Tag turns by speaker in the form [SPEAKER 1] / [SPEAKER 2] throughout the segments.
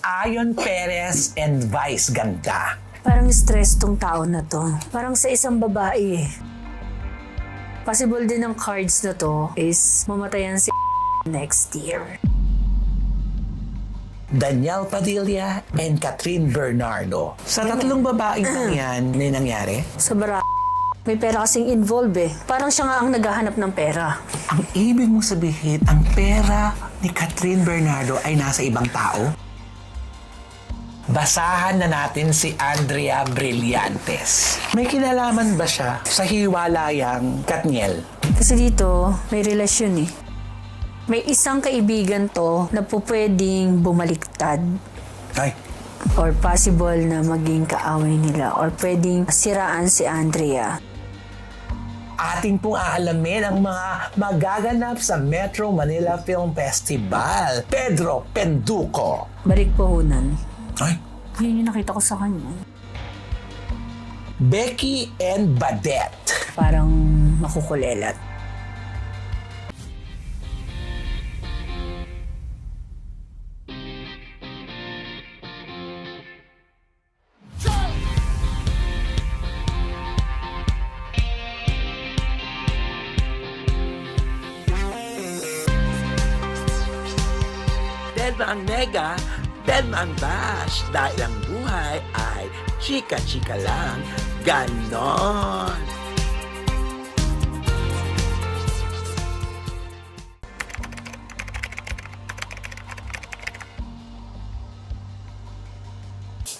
[SPEAKER 1] Ayon Perez and Vice Ganda.
[SPEAKER 2] Parang stress tong tao na to. Parang sa isang babae. Possible din ng cards na to is mamatayan si next year.
[SPEAKER 1] Danielle Padilla and Catherine Bernardo. Sa tatlong babaeng yan, nangyari?
[SPEAKER 2] Sa may pera kasing involved eh. Parang siya nga ang naghahanap ng pera.
[SPEAKER 1] Ang ibig mong sabihin, ang pera ni Catherine Bernardo ay nasa ibang tao? Basahan na natin si Andrea Brillantes. May kinalaman ba siya sa hiwalayang Katniel?
[SPEAKER 2] Kasi dito, may relasyon eh. May isang kaibigan to na po pwedeng bumaliktad.
[SPEAKER 1] Ay,
[SPEAKER 2] Or possible na maging kaaway nila. Or pwedeng siraan si Andrea.
[SPEAKER 1] ating pong aalamin ang mga magaganap sa Metro Manila Film Festival. Pedro Penduko.
[SPEAKER 2] Balik puhunan.
[SPEAKER 1] Ay.
[SPEAKER 2] Yun yung nakita ko sa kanya.
[SPEAKER 1] Becky and Badette.
[SPEAKER 2] Parang makukulelat.
[SPEAKER 1] Dedma ang nega, dedma ang bash. Dahil ang buhay ay chika-chika lang. Ganon.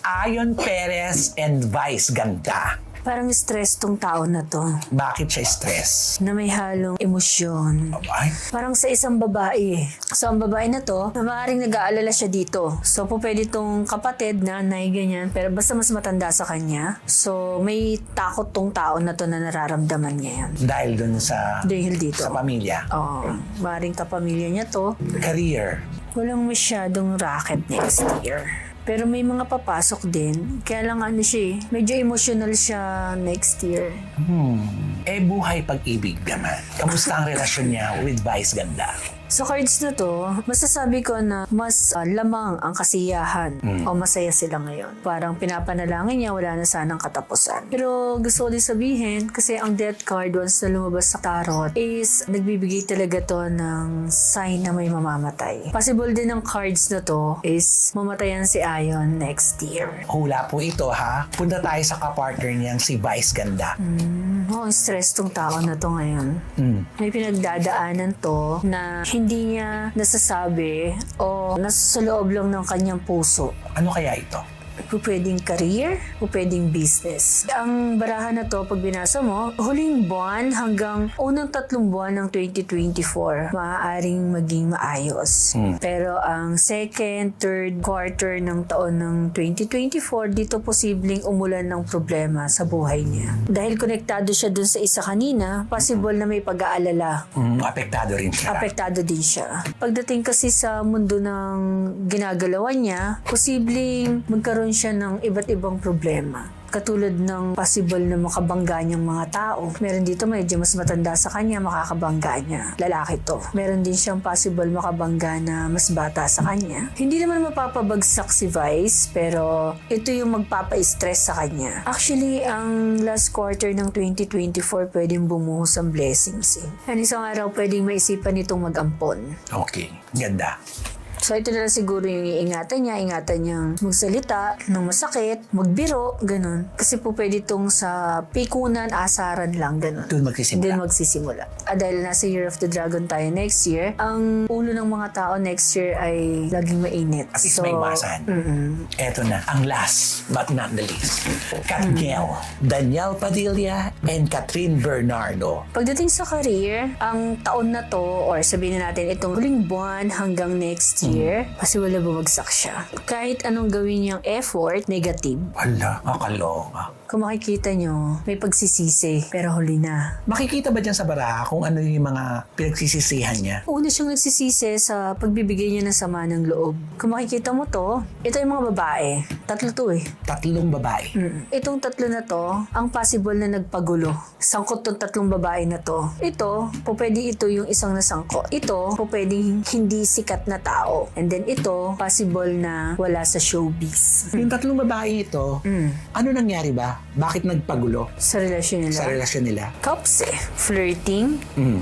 [SPEAKER 1] Ayon Perez and Vice Ganda.
[SPEAKER 2] Parang stress tong tao na to.
[SPEAKER 1] Bakit siya stress?
[SPEAKER 2] Na may halong emosyon.
[SPEAKER 1] Ay,
[SPEAKER 2] Parang sa isang babae. So, ang babae na to, na maaaring nag-aalala siya dito. So, po pwede tong kapatid, nanay, ganyan. Pero basta mas matanda sa kanya. So, may takot tong tao na to na nararamdaman niya yan.
[SPEAKER 1] dahil dun sa
[SPEAKER 2] Dahil dito.
[SPEAKER 1] sa pamilya.
[SPEAKER 2] Oo. Maaaring kapamilya niya to.
[SPEAKER 1] Career.
[SPEAKER 2] Walang masyadong racket next year. Pero may mga papasok din. Kaya lang ano siya eh. Medyo emotional siya next year.
[SPEAKER 1] Buhay pag-ibig naman. Kamusta ang relasyon niya with Vice Ganda?
[SPEAKER 2] Sa cards na to, masasabi ko na mas lamang ang kasiyahan o masaya sila ngayon. Parang pinapanalangin niya, wala na sanang katapusan. Pero gusto ko din sabihin, kasi ang death card once na lumabas sa tarot is nagbibigay talaga to ng sign na may mamamatay. Possible din ng cards na to is mamatayan si Ayon next year.
[SPEAKER 1] Hula po ito ha. Punta tayo sa kapartner niyang si Vice Ganda.
[SPEAKER 2] Ang stress tong tao na to ngayon. May pinagdadaanan to na hindi niya nasasabi o nasa loob lang ng kanyang puso.
[SPEAKER 1] Ano kaya ito?
[SPEAKER 2] Pwedeng career o pwedeng business. Ang barahan na to, pag binasa mo, huling buwan hanggang unang 3 buwan ng 2024, maaaring maging maayos. Pero ang second, third quarter ng taon ng 2024, dito posibleng umulan ng problema sa buhay niya. Dahil konektado siya dun sa isa kanina, possible na may pag-aalala.
[SPEAKER 1] Apektado rin siya.
[SPEAKER 2] Apektado din siya. Pagdating kasi sa mundo ng ginagalawan niya, posibleng magkaroon siya ng iba't ibang problema. Katulad ng possible na makabangga niyang mga tao. Meron dito medyo mas matanda sa kanya, makakabangga niya. Lalaki to. Meron din siyang possible makabangga na mas bata sa kanya. Hindi naman mapapabagsak si Vice, pero ito yung magpapa-stress sa kanya. Actually, ang last quarter ng 2024 pwedeng bumuhos ang blessings eh. Ano isang araw pwedeng maisipan itong mag-ampon.
[SPEAKER 1] Okay. Ganda.
[SPEAKER 2] So ito na lang siguro yung iingatan niyang magsalita ng masakit, magbiro, ganun. Kasi po pwede itong sa pikunan, asaran lang, ganun.
[SPEAKER 1] Doon magsisimula.
[SPEAKER 2] Doon magsisimula. Dahil nasa Year of the Dragon tayo next year, ang ulo ng mga tao next year ay laging mainit.
[SPEAKER 1] At least may iwasan. Eto na, ang last but not the least. Katniel, Danielle Padilla, and Catherine Bernardo.
[SPEAKER 2] Pagdating sa career, ang taon na to, or sabihin na natin itong huling buwan hanggang next year, kasi wala bumagsak siya. Kahit anong gawin niyang effort, negative.
[SPEAKER 1] Ala, akaloka.
[SPEAKER 2] Kung makikita nyo, may pagsisisi, pero huli na.
[SPEAKER 1] Makikita ba dyan sa baraha kung ano yung mga pinagsisisihan niya?
[SPEAKER 2] Una siyang nagsisisi sa pagbibigay niya ng sama ng loob. Kung makikita mo to, ito yung mga babae. 3 to eh.
[SPEAKER 1] 3 babae.
[SPEAKER 2] Itong 3 na to, ang possible na nagpagulo. Sangkot tong 3 babae na to. Ito, pwede ito yung isang nasangkot. Ito, pwede hindi sikat na tao. trabaho. And then ito, possible na wala sa showbiz.
[SPEAKER 1] Yung tatlong babae ito, ano nangyari ba? Bakit nagpagulo
[SPEAKER 2] Sa relasyon nila.
[SPEAKER 1] sa relasyon nila?
[SPEAKER 2] Cups eh. Flirting.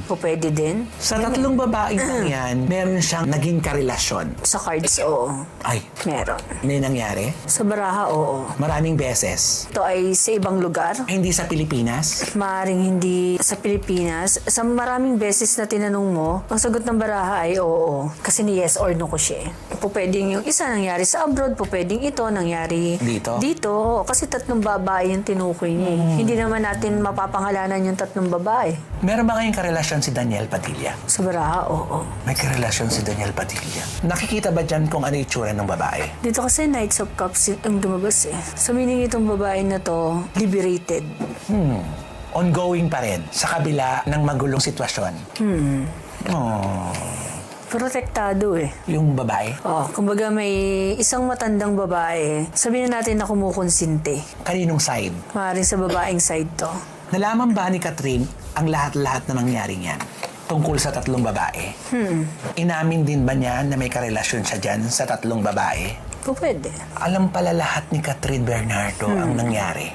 [SPEAKER 2] O pwede din.
[SPEAKER 1] Sa tatlong babae yan, meron siyang naging karelasyon.
[SPEAKER 2] Sa cards, oo.
[SPEAKER 1] Ay,
[SPEAKER 2] Meron.
[SPEAKER 1] may nangyari?
[SPEAKER 2] Sa baraha, oo.
[SPEAKER 1] Maraming beses.
[SPEAKER 2] Ito ay sa ibang lugar.
[SPEAKER 1] Ay, hindi sa Pilipinas?
[SPEAKER 2] Maaring hindi sa Pilipinas. Sa maraming beses na tinanong mo, ang sagot ng baraha ay oo. Kasi ni yes or no ko siya. Pwedeng yung isa nangyari sa abroad, pwedeng ito nangyari
[SPEAKER 1] Dito?
[SPEAKER 2] Dito, oo. Kasi tatlong babae yung tinukoy niya. Hindi naman natin mapapangalanan yung tatlong babae.
[SPEAKER 1] Meron ba kayong karelasyon si Daniel Padilla?
[SPEAKER 2] Sa baraha, oo.
[SPEAKER 1] May karelasyon si Daniel Padilla. Nakikita ba dyan kung ano yung itsura ng babae?
[SPEAKER 2] Dito kasi Knights of Cups ang lumabas eh. Sa meaning itong babae na to, liberated.
[SPEAKER 1] Ongoing pa rin sa kabila ng magulong sitwasyon. Oh,
[SPEAKER 2] Protektado eh.
[SPEAKER 1] yung babae.
[SPEAKER 2] Kumbaga may isang matandang babae, sabihin na natin na kumukonsinti.
[SPEAKER 1] Kaninong side?
[SPEAKER 2] Maaaring sa babaeng side to.
[SPEAKER 1] Nalaman ba ni Catherine ang lahat-lahat na nangyari niyan tungkol sa tatlong babae? Inamin din ba niya na may karelasyon siya dyan sa tatlong babae?
[SPEAKER 2] Pwede.
[SPEAKER 1] Alam pala lahat ni Catherine Bernardo ang nangyari.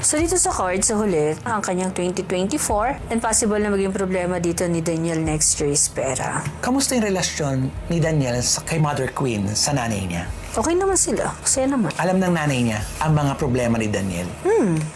[SPEAKER 2] So dito sa card, sa huli, ang kanyang 2024 and possible na maging problema dito ni Daniel next year is pera.
[SPEAKER 1] Kamusta yung relasyon ni Daniel kay Mother Queen sa nanay niya?
[SPEAKER 2] Okay naman sila. Kasi naman.
[SPEAKER 1] Alam ng nanay niya ang mga problema ni Daniel.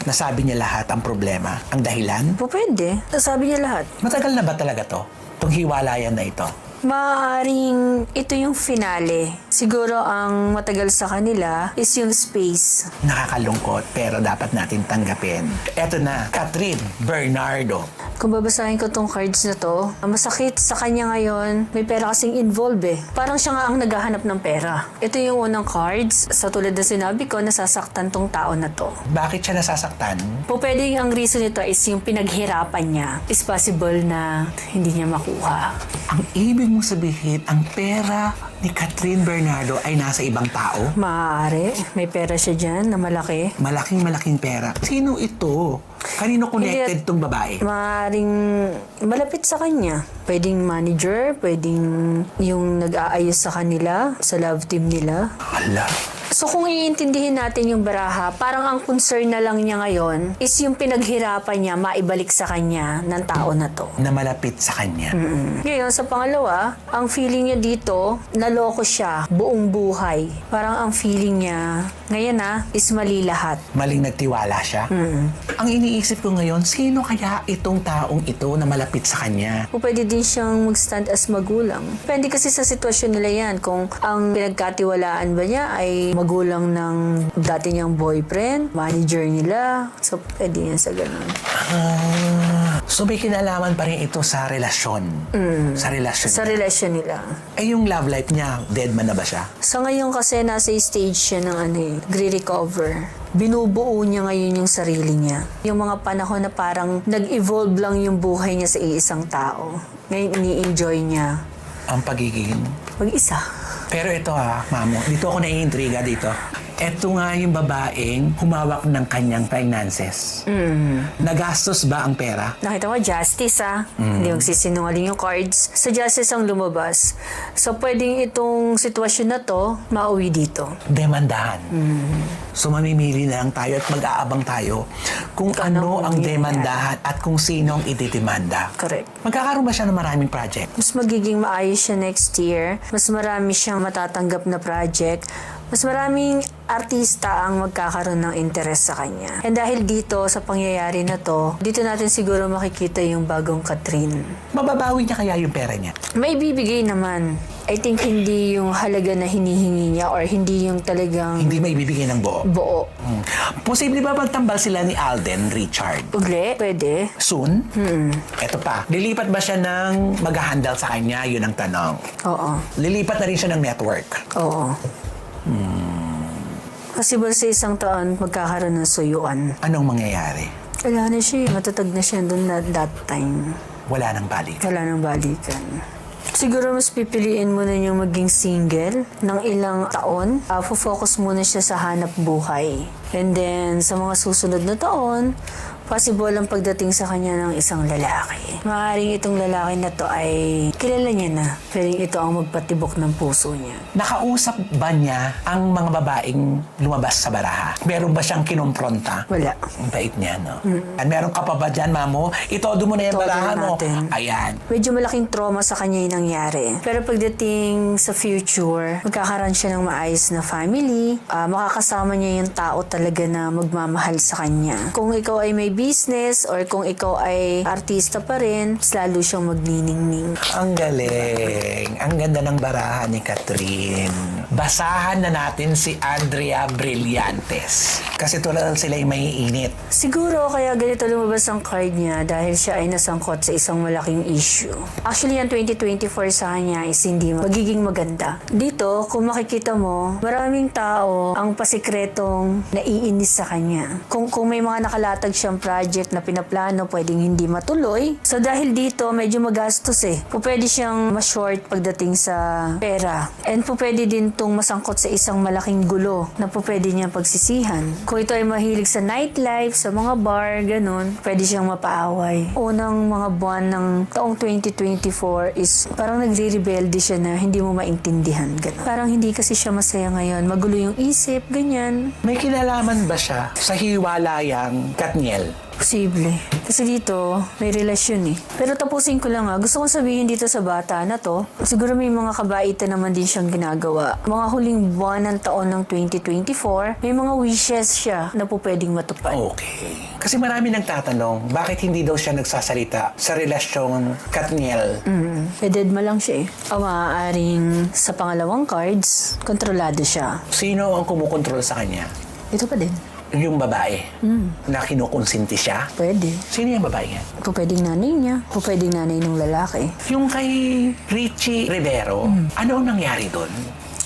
[SPEAKER 1] Nasabi niya lahat ang problema, ang dahilan.
[SPEAKER 2] Pwede. Sabi niya lahat.
[SPEAKER 1] Matagal na ba talaga to? Itong hiwalayan na ito?
[SPEAKER 2] Maaaring ito yung finale. Siguro ang matagal sa kanila is yung space.
[SPEAKER 1] Nakakalungkot pero dapat natin tanggapin. Eto na, Catherine Bernardo.
[SPEAKER 2] Kung babasahin ko tong cards na to, ang masakit sa kanya ngayon, may pera kasing involved eh. Parang siya nga ang naghahanap ng pera. Ito yung unang cards. Sa tulad na sinabi ko, nasasaktan tong tao na to.
[SPEAKER 1] Bakit siya nasasaktan?
[SPEAKER 2] Pwedeng ang reason nito is yung pinaghirapan niya. Is possible na hindi niya makuha.
[SPEAKER 1] Ang ibig mong sabihin, ang pera ni Catherine Bernardo ay nasa ibang tao?
[SPEAKER 2] Maaari. May pera siya dyan na malaki.
[SPEAKER 1] Malaking pera. Sino ito? Kanino connected tong babae?
[SPEAKER 2] Maaring malapit sa kanya. Pwedeng manager, pwedeng yung nag-aayos sa kanila, sa love team nila.
[SPEAKER 1] Hala.
[SPEAKER 2] So kung iintindihin natin yung baraha, parang ang concern na lang niya ngayon is yung pinaghirapan niya maibalik sa kanya ng tao na to.
[SPEAKER 1] Na malapit sa kanya.
[SPEAKER 2] Ngayon, sa pangalawa, ang feeling niya dito, naloko siya buong buhay. Parang ang feeling niya, ngayon is mali lahat.
[SPEAKER 1] Maling nagtiwala siya. Ang iniisip ko ngayon, sino kaya itong taong ito na malapit sa kanya?
[SPEAKER 2] O pwede din siyang mag-stand as magulang. Depende kasi sa sitwasyon nila yan. Kung ang pinagkatiwalaan ba niya ay magulang ng dati niyang boyfriend, manager nila. So, pwede yan sa ganun.
[SPEAKER 1] So may kinalaman pa rin ito sa relasyon. Sa relasyon.
[SPEAKER 2] Sa relasyon nila.
[SPEAKER 1] Eh yung love life niya, dead man na ba siya?
[SPEAKER 2] Sa ngayon kasi nasa stage siya ng nagre-recover. Binubuo niya ngayon yung sarili niya. Yung mga panahon na parang nag-evolve lang yung buhay niya sa iisang tao. Ngayon ini-enjoy niya.
[SPEAKER 1] Ang pagiging
[SPEAKER 2] Mag-isa.
[SPEAKER 1] Pero ito mamo, dito ako naiintriga dito. Ito nga yung babaeng humawak ng kanyang finances. Nagastos ba ang pera?
[SPEAKER 2] Nakita ko, justice Hindi magsisinungaling yung cards. Sa justice ang lumabas. So, pwedeng itong sitwasyon na to, mauwi dito.
[SPEAKER 1] Demandahan. So mamimili na lang tayo at mag-aabang tayo kung ano ang demandahan at kung sino ang ididemanda.
[SPEAKER 2] Correct.
[SPEAKER 1] Magkakaroon ba siya ng maraming project?
[SPEAKER 2] Mas magiging maayos siya next year. Mas marami siyang matatanggap na project. Mas maraming artista ang magkakaroon ng interest sa kanya. And dahil dito, sa pangyayari na to, dito natin siguro makikita yung bagong Catherine.
[SPEAKER 1] Mababawi niya kaya yung pera niya?
[SPEAKER 2] May bibigay naman. I think hindi yung halaga na hinihingi niya or hindi yung talagang
[SPEAKER 1] Hindi maibibigay ng buo.
[SPEAKER 2] buo.
[SPEAKER 1] Posible ba magtambal sila ni Alden Richard?
[SPEAKER 2] Ugli, pwede.
[SPEAKER 1] Soon? Eto pa, lilipat ba siya ng mag-handle sa kanya? Yun ang tanong.
[SPEAKER 2] Oo.
[SPEAKER 1] Lilipat na rin siya ng network.
[SPEAKER 2] Oo. Possible sa isang taon magkakaroon ng suyuan.
[SPEAKER 1] Anong mangyayari?
[SPEAKER 2] Wala na siya. Matatag na siya doon na that time.
[SPEAKER 1] Wala nang balik.
[SPEAKER 2] Wala nang balikan. Siguro mas pipiliin mo na yung maging single ng ilang taon. Focus muna siya sa hanap buhay. And then, sa mga susunod na taon, possible ang pagdating sa kanya ng isang lalaki. Maaaring itong lalaki na to ay kilala niya na, pero ito ang magpatibok ng puso niya.
[SPEAKER 1] Nakausap ba niya ang mga babaeng lumabas sa baraha? Meron ba siyang kinumpronta?
[SPEAKER 2] Wala.
[SPEAKER 1] Ang bait niya, no? At meron ka pa ba dyan, Mamo? Itodo mo na yung
[SPEAKER 2] Todo
[SPEAKER 1] baraha
[SPEAKER 2] na
[SPEAKER 1] mo.
[SPEAKER 2] natin.
[SPEAKER 1] Ayan.
[SPEAKER 2] Medyo malaking trauma sa kanya yung nangyari. Pero pagdating sa future, magkakaroon siya ng maayos na family, makakasama niya yung tao talaga na magmamahal sa kanya. Kung ikaw ay may business or kung ikaw ay artista pa rin, mas lalo siyang magniningning.
[SPEAKER 1] Ang galing. Ang ganda ng baraha ni Catherine. Basahan na natin si Andrea Brillantes. Kasi tulad sila ay maiinit.
[SPEAKER 2] Siguro kaya ganito lumabas ang card niya dahil siya ay nasangkot sa isang malaking issue. Actually, ang 2024 sa kanya is hindi magiging maganda. Dito, kung makikita mo, maraming tao ang pasikretong naiinis sa kanya. Kung may mga nakalatag siyang project na pinaplano, pwedeng hindi matuloy. So dahil dito, medyo magastos eh. Pwede siyang ma-short pagdating sa pera. And pwede din itong masangkot sa isang malaking gulo na pwede niya pagsisihan. Kung ito ay mahilig sa nightlife, sa mga bar, ganun, pwede siyang mapaaway. Unang mga buwan ng taong 2024 is parang nagre-rebelde siya na hindi mo maintindihan. Ganun. Parang hindi kasi siya masaya ngayon. Magulo yung isip, ganyan.
[SPEAKER 1] May kinalaman ba siya sa hiwalayang Katniel?
[SPEAKER 2] Posible. Kasi dito, may relasyon eh. Pero tapusin ko lang gusto kong sabihin dito sa bata na to, siguro may mga kabaitan naman din siyang ginagawa. Mga huling buwan ng taon ng 2024, may mga wishes siya na po pwedeng matupad.
[SPEAKER 1] Okay. Kasi marami nagtatanong, bakit hindi daw siya nagsasalita sa relasyon Katniel?
[SPEAKER 2] Pededma lang siya eh. O maaaring sa pangalawang cards, kontrolado siya.
[SPEAKER 1] Sino ang kumukontrol sa kanya?
[SPEAKER 2] Ito pa din.
[SPEAKER 1] Yung babae na kinukonsinti siya?
[SPEAKER 2] Pwede.
[SPEAKER 1] Sino yung babae yan?
[SPEAKER 2] Pwedeng nanay niya. Pwedeng nanay ng lalaki.
[SPEAKER 1] Yung kay Richie Rivero, ano ang nangyari doon?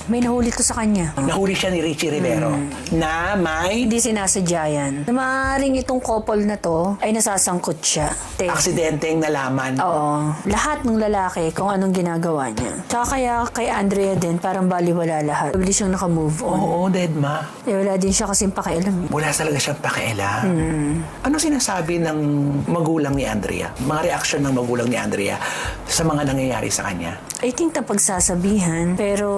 [SPEAKER 2] May nahuli to sa kanya.
[SPEAKER 1] Nahuli siya ni Richie Rivero na may
[SPEAKER 2] Hindi sinasadya yan. Na maaaring itong couple na to ay nasasangkot siya.
[SPEAKER 1] aksidenteng nalaman.
[SPEAKER 2] Oo. Lahat ng lalaki kung anong ginagawa niya. Tsaka kaya kay Andrea din, parang baliwala lahat. Mabilis siyang nakamove on.
[SPEAKER 1] Oo, Dedma.
[SPEAKER 2] Wala din siya kasing pakialam.
[SPEAKER 1] Wala talaga siyang pakialam. Ano sinasabi ng magulang ni Andrea? Mga reaksyon ng magulang ni Andrea sa mga nangyayari sa kanya?
[SPEAKER 2] I think na pagsasabihan, pero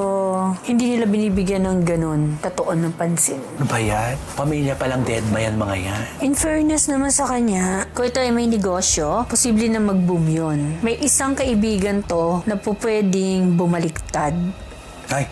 [SPEAKER 2] hindi nila binibigyan ng ganun, katoon ng pansin.
[SPEAKER 1] Ano ba yan? Pamilya palang Dedma yan mga yan.
[SPEAKER 2] In fairness naman sa kanya, kung ito ay may negosyo, posible na mag-boom yun. May isang kaibigan to na po pwedeng bumaliktad
[SPEAKER 1] Ay,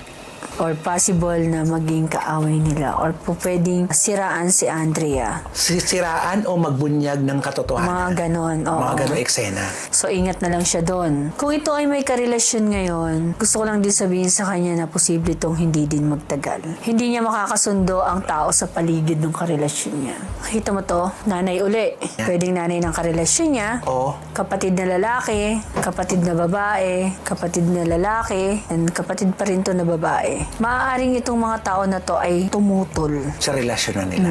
[SPEAKER 2] or possible na maging kaaway nila or po pwedeng siraan si Andrea.
[SPEAKER 1] siraan o magbunyag ng katotohanan?
[SPEAKER 2] Mga ganon, oo.
[SPEAKER 1] Mga ganong eksena.
[SPEAKER 2] So, ingat na lang siya doon. Kung ito ay may karelasyon ngayon, gusto ko lang din sabihin sa kanya na posible itong hindi din magtagal. Hindi niya makakasundo ang tao sa paligid ng karelasyon niya. Nakita mo to? Nanay uli. Pwedeng nanay ng karelasyon niya.
[SPEAKER 1] Oo.
[SPEAKER 2] Kapatid na lalaki, kapatid na babae, kapatid na lalaki, and kapatid pa rin to na babae. Maaaring itong mga tao na to ay tumutol.
[SPEAKER 1] Sa relasyon na nila.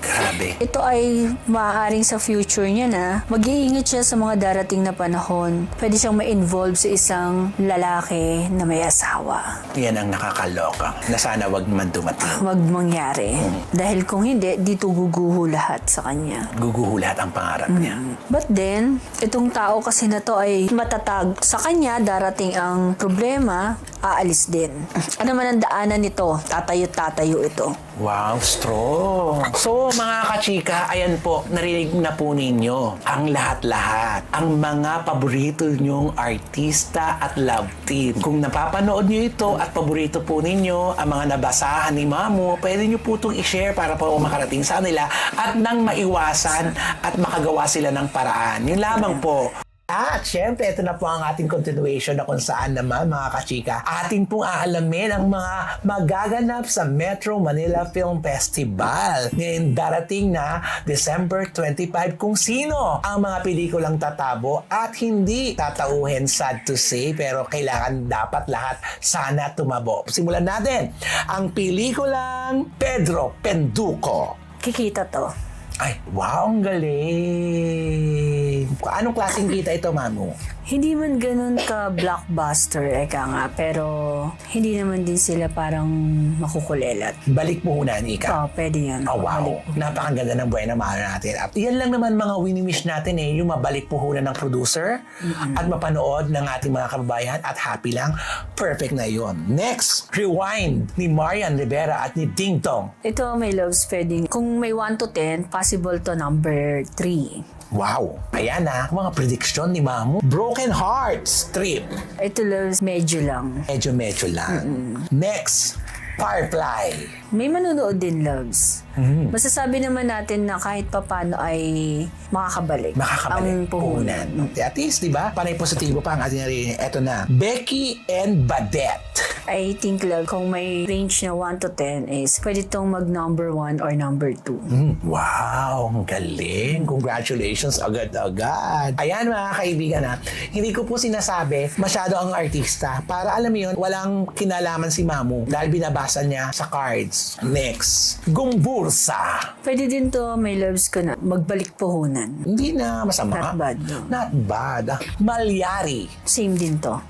[SPEAKER 1] Grabe.
[SPEAKER 2] Ito ay maaaring sa future niya na mag-iingat siya sa mga darating na panahon. Pwede siyang ma-involve sa isang lalaki na may asawa.
[SPEAKER 1] Yan ang nakakaloka. Na sana wag man dumating.
[SPEAKER 2] Wag mangyari. Dahil kung hindi, dito guguho lahat sa kanya.
[SPEAKER 1] Guguhulat ang pangarap niya.
[SPEAKER 2] But then, itong tao kasi na to ay matatag. Sa kanya, darating ang problema, aalis din. Ano man ang daanan nito, tatayo ito.
[SPEAKER 1] Wow, strong. So, mga kachika, ayan po, narinig na po ninyo ang lahat-lahat. Ang mga paborito nyong artista at love team. Kung napapanood nyo ito at paborito po ninyo ang mga nabasahan ni Mamo, pwede nyo po itong i-share para po makarating sa kanila at nang maiwasan at makagawa sila ng paraan. Yun lamang po. At syempre, ito na po ang ating continuation na kung saan naman mga kachika, ating pong aalamin ang mga magaganap sa Metro Manila Film Festival. Ngayon darating na December 25 kung sino ang mga pelikulang tatabo at hindi tatauhin, sad to say, pero kailangan dapat lahat sana tumabo. Simulan natin ang pelikulang Pedro Penduko.
[SPEAKER 2] Kikita to.
[SPEAKER 1] Ay, wow, ang galing. Anong klaseng kita ito, Mamo?
[SPEAKER 2] Hindi man ganun ka blockbuster, eka nga, pero hindi naman din sila parang makukulelat.
[SPEAKER 1] Balik puhunan, ika.
[SPEAKER 2] Pwede yan.
[SPEAKER 1] Oh, wow. Napakaganda ng buhay na mahal natin. At yan lang naman mga wini-wish natin yung mabalik puhunan ng producer at mapanood ng ating mga kababayan at happy lang. Perfect na yun. Next, Rewind ni Marian Rivera at ni Ding Dong.
[SPEAKER 2] Ito, may loves pwedeng, kung may 1 to 10, possible to number 3.
[SPEAKER 1] Wow. Ayan mga prediction ni Mamu. Broken Hearts Trip.
[SPEAKER 2] Ito loves medyo lang.
[SPEAKER 1] Medyo lang. Next, Firefly.
[SPEAKER 2] May manonood din loves. Masasabi naman natin na kahit papano ay makakabalik ang puhunan.
[SPEAKER 1] At least, di ba? Panay positibo pa ang ating narinig. Eto na. Becky and Badette.
[SPEAKER 2] I think love, kung may range na 1 to 10 is pwede itong mag number 1 or number 2.
[SPEAKER 1] Wow, ang galing. Congratulations agad-agad. Ayan mga kaibigan hindi ko po sinasabi masyado ang artista para alam mo yun, walang kinalaman si Mamu dahil binabasa niya sa cards. Next, Gumbursa.
[SPEAKER 2] Pwede din to, may loves ko na magbalik puhunan.
[SPEAKER 1] Hindi na masama.
[SPEAKER 2] Not bad, no?
[SPEAKER 1] Not bad. Malyari.
[SPEAKER 2] Same din to.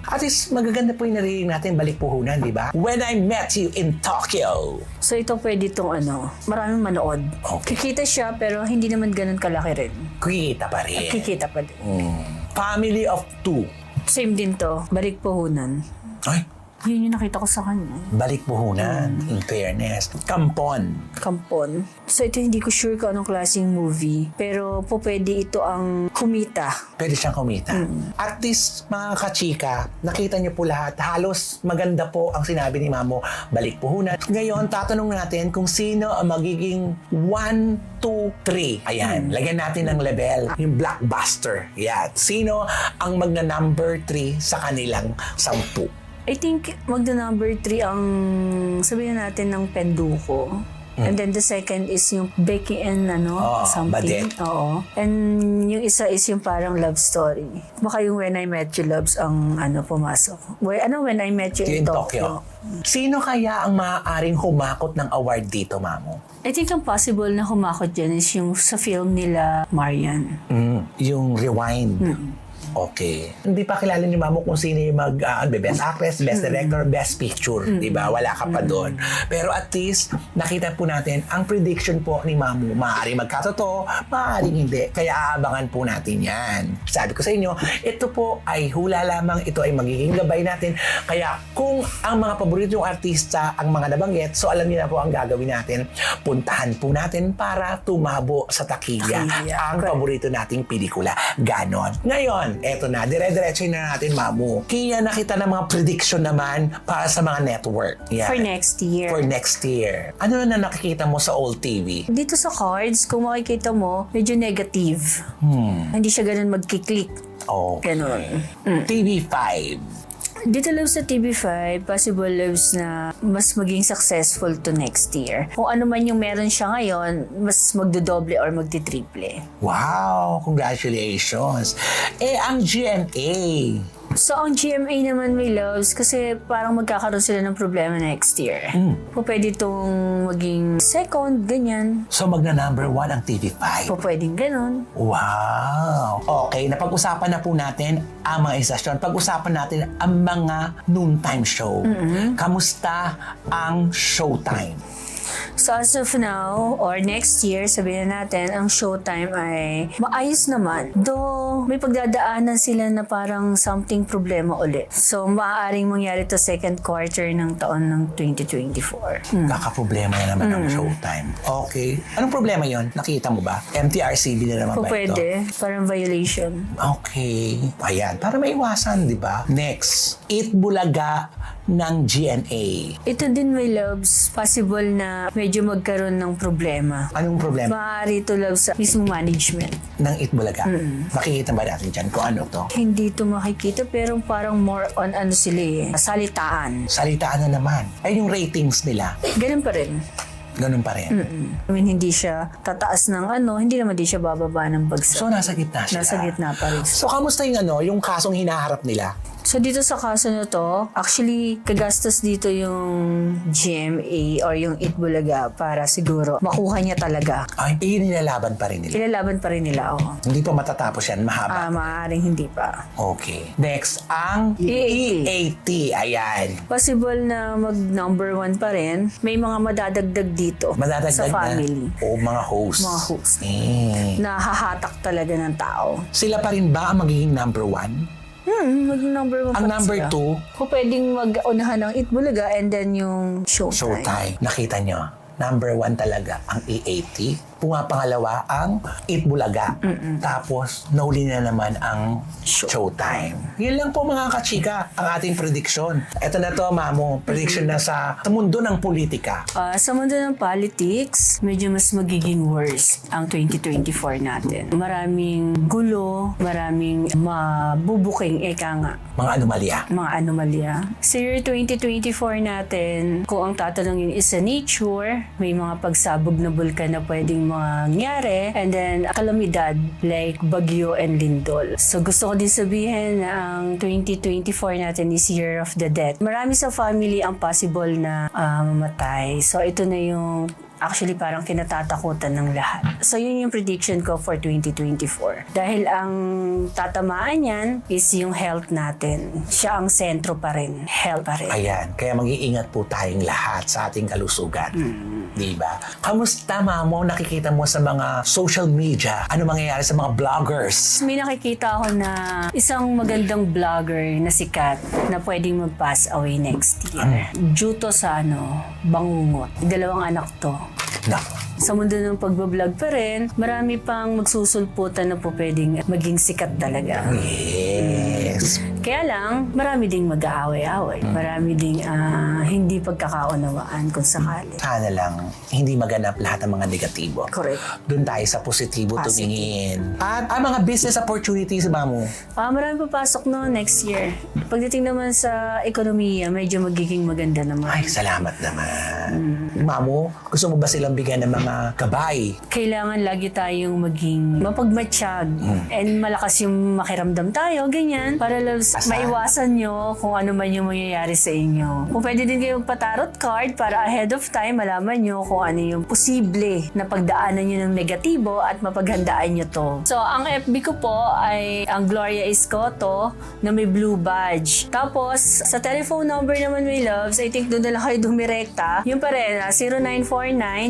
[SPEAKER 1] At least magaganda po yung narinig natin balik puhunan, di ba? When I Met You in Tokyo.
[SPEAKER 2] So ito pwede itong maraming manood.
[SPEAKER 1] Okay.
[SPEAKER 2] Kikita siya pero hindi naman ganun kalaki rin.
[SPEAKER 1] Kita pa rin.
[SPEAKER 2] Kikita pa din.
[SPEAKER 1] Family of Two.
[SPEAKER 2] Same din to, balik puhunan.
[SPEAKER 1] Ay,
[SPEAKER 2] Yun yung nakita ko sa kanya.
[SPEAKER 1] balik puhunan, in fairness. Kampon.
[SPEAKER 2] Kampon. So ito hindi ko sure kung anong klaseng movie. Pero po pwede ito ang kumita.
[SPEAKER 1] Pwede siyang kumita. At least, mga kachika, nakita niyo po lahat, halos maganda po ang sinabi ni Mamo, balik puhunan. Ngayon, tatanong natin kung sino ang magiging 1, 2, 3. Ayan, lagyan natin ng level, yung blockbuster. Yan. Sino ang magna-number 3 sa kanilang 10?
[SPEAKER 2] I think magda number 3 ang sabihin natin ng Penduko. And then the second is yung Becky and something.
[SPEAKER 1] Badette.
[SPEAKER 2] Oo. And yung isa is yung parang love story. Baka yung When I Met You Loves ang pumasok. When I Met You in Tokyo.
[SPEAKER 1] Sino kaya ang maaaring humakot ng award dito, Mamo?
[SPEAKER 2] I think ang possible na humakot dyan is yung sa film nila Marian.
[SPEAKER 1] Yung Rewind. Okay. Hindi pa kilala ni Mamo kung sino yung Best Actress, Best Director, Best Picture. Diba? Wala ka pa doon. Pero at least, nakita po natin, ang prediction po ni Mamo, maaaring magkatotoo, maaaring hindi. Kaya aabangan po natin yan. Sabi ko sa inyo, ito po ay hula lamang, ito ay magiging gabay natin. Kaya kung ang mga paborito yung artista, ang mga nabanggit, so alam niyo na po ang gagawin natin. Puntahan po natin para tumabo sa takilya ang paborito nating pelikula. Ganon. Ngayon, eto na, dire-diretso na natin, Mamu. Kaya nakita ng mga prediction naman para sa mga network. Yan.
[SPEAKER 2] For next year.
[SPEAKER 1] For next year. Ano na nakikita mo sa old TV?
[SPEAKER 2] Dito sa cards, kung makikita mo, medyo negative. Hindi siya ganun magkiklik.
[SPEAKER 1] Oh.
[SPEAKER 2] Ganun.
[SPEAKER 1] TV5.
[SPEAKER 2] Dito loves sa TV5, possible loves na mas maging successful to next year. Kung ano man yung meron siya ngayon, mas magdodoble or magtitriple.
[SPEAKER 1] Wow! Congratulations! Ang GMA.
[SPEAKER 2] So, ang GMA naman may loves kasi parang magkakaroon sila ng problema next year. Po pwede itong maging second, ganyan.
[SPEAKER 1] So, magna-number 1 ang TV5.
[SPEAKER 2] Po pwedeng ganun.
[SPEAKER 1] Wow! Okay, napag-usapan na po natin ang mga istasyon. Pag-usapan natin ang mga noontime show. Kamusta ang showtime?
[SPEAKER 2] So as of now, or next year, sabihin natin, ang showtime ay maayos naman. Though, may pagdadaanan sila na parang something problema ulit. So, maaaring mangyari to second quarter ng taon ng 2024.
[SPEAKER 1] Kakaproblema na naman ang showtime. Okay. Anong problema yon? Nakita mo ba? MTRCB na naman
[SPEAKER 2] Po
[SPEAKER 1] ba ito?
[SPEAKER 2] pwede. Parang violation.
[SPEAKER 1] Okay. Ayan. Para maiwasan, di ba? Next. Eat Bulaga ng GNA.
[SPEAKER 2] Ito din may loves, possible na medyo magkaroon ng problema.
[SPEAKER 1] Anong problema
[SPEAKER 2] Maaari ito loves sa mismong management.
[SPEAKER 1] ng Eat Bulaga? Makikita ba natin dyan kung ano to?
[SPEAKER 2] Hindi ito makikita pero parang more on sila salitaan.
[SPEAKER 1] Salitaan na naman. Ay, yung ratings nila.
[SPEAKER 2] Ganun pa rin.
[SPEAKER 1] Ganun pa rin.
[SPEAKER 2] I mean, hindi siya tataas ng hindi naman di siya bababa ng bagsak.
[SPEAKER 1] So, nasa gitna sila.
[SPEAKER 2] Nasa gitna pa rin.
[SPEAKER 1] So, kamusta yung yung kasong hinaharap nila?
[SPEAKER 2] So dito sa kaso na to, actually kagastos dito yung GMA or yung Itbulaga para siguro makuha niya talaga.
[SPEAKER 1] Ay, inilalaban pa rin nila.
[SPEAKER 2] Ilalaban pa rin nila,
[SPEAKER 1] Hindi pa matatapos yan, mahaba.
[SPEAKER 2] Maaaring hindi pa.
[SPEAKER 1] Okay. Next, ang EAT. Ayan.
[SPEAKER 2] Possible na mag number 1 pa rin. May mga madadagdag dito
[SPEAKER 1] Madadagdag
[SPEAKER 2] sa family.
[SPEAKER 1] na. O mga host.
[SPEAKER 2] Mga host.
[SPEAKER 1] Na
[SPEAKER 2] hahatak talaga ng tao.
[SPEAKER 1] sila pa rin ba ang magiging number 1?
[SPEAKER 2] Mag number 1
[SPEAKER 1] Ang
[SPEAKER 2] pa
[SPEAKER 1] number
[SPEAKER 2] sila.
[SPEAKER 1] 2,
[SPEAKER 2] Kung pwedeng mag-unahan ng Itbulaga and then yung Showtime.
[SPEAKER 1] Showtime. Nakita nyo, number 1 talaga ang EAT. Pumapangalawa ang Itbulaga. Tapos, nauli na naman ang Showtime. Yun lang po mga kachika, ang ating prediction. Ito na to, Mamo. Prediction na sa mundo ng politika.
[SPEAKER 2] Sa mundo ng politics, medyo mas magiging worse ang 2024 natin. Maraming gulo, maraming mabubuking nga.
[SPEAKER 1] Mga anomalya.
[SPEAKER 2] Mga anomalya. Sa year 2024 natin, kung ang tatanungin is sa nature, may mga pagsabog na bulkan na pwedeng mangyari, and then kalamidad like bagyo and lindol. So gusto ko din sabihin na ang 2024 natin is year of the death. Marami sa family ang possible na mamatay. So ito na yung actually parang kinatatakutan ng lahat. So yun yung prediction ko for 2024. Dahil ang tatamaan yan is yung health natin. Siya ang sentro pa rin. Health pa rin.
[SPEAKER 1] Ayan. Kaya mag-iingat po tayong lahat sa ating kalusugan. Diba? Kamusta, Mamo? Nakikita mo sa mga social media? Ano mangyayari sa mga vloggers?
[SPEAKER 2] May nakikita ako na isang magandang vlogger na sikat na pwedeng mag-pass away next year. Due to sa bangungot. 2 anak to.
[SPEAKER 1] Nako.
[SPEAKER 2] Sa mundo ng pagbablog pa rin, marami pang magsusulputan na po pwedeng maging sikat talaga.
[SPEAKER 1] Yes.
[SPEAKER 2] Kaya lang, marami ding mag-aaway-aaway. Marami ding hindi pagkakaunawaan kung sakali.
[SPEAKER 1] Sana lang, hindi maganap lahat ng mga negatibo.
[SPEAKER 2] Correct.
[SPEAKER 1] Doon tayo sa positibo
[SPEAKER 2] Positive.
[SPEAKER 1] tumingin. At ang mga business opportunities, Mamo?
[SPEAKER 2] Marami papasok next year. Pagdating naman sa ekonomiya, medyo magiging maganda naman.
[SPEAKER 1] Ay, salamat naman. Mamo, gusto mo ba silang bigyan ng mga gabay?
[SPEAKER 2] Kailangan lagi tayong maging mapagmatsyag and malakas yung makiramdam tayo, ganyan, para maiwasan nyo kung ano man yung mangyayari sa inyo. Kung pwede din kayo magpa-tarot card para ahead of time malaman nyo kung ano yung posible na pagdaanan nyo ng negatibo at mapaghandaan nyo to. So, ang FB ko po ay ang Gloria Escoto na may blue badge. Tapos, sa telephone number naman, my loves, I think doon na lang kayo dumirekta. Yung pa rin,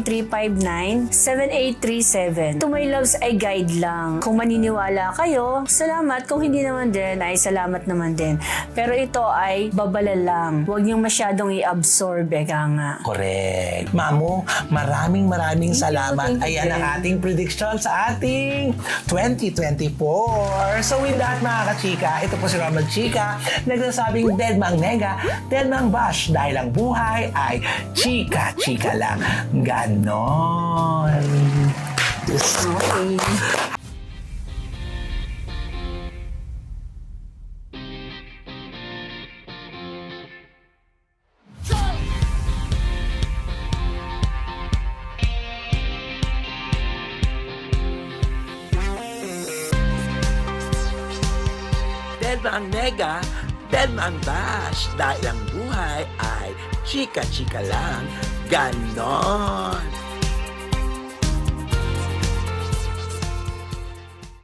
[SPEAKER 2] 0949-359-7837. To my loves ay guide lang. Kung maniniwala kayo, salamat. Kung hindi naman din, ay salamat naman din. Pero ito ay babala lang. Huwag niyong masyadong i-absorb, nga.
[SPEAKER 1] Correct. Mamo, maraming salamat.
[SPEAKER 2] Thank you.
[SPEAKER 1] Ayan ang ating prediction sa ating 2024. So with that, mga kachika, ito po si Ronald Chika, nagsasabing dead mang nega, dead mang bash, dahil ang buhay ay chika-chika lang. Ganon.
[SPEAKER 2] Okay.
[SPEAKER 1] Dead mang nega, dead mang bash, dahil ang buhay ay chika-chika lang. Ganon.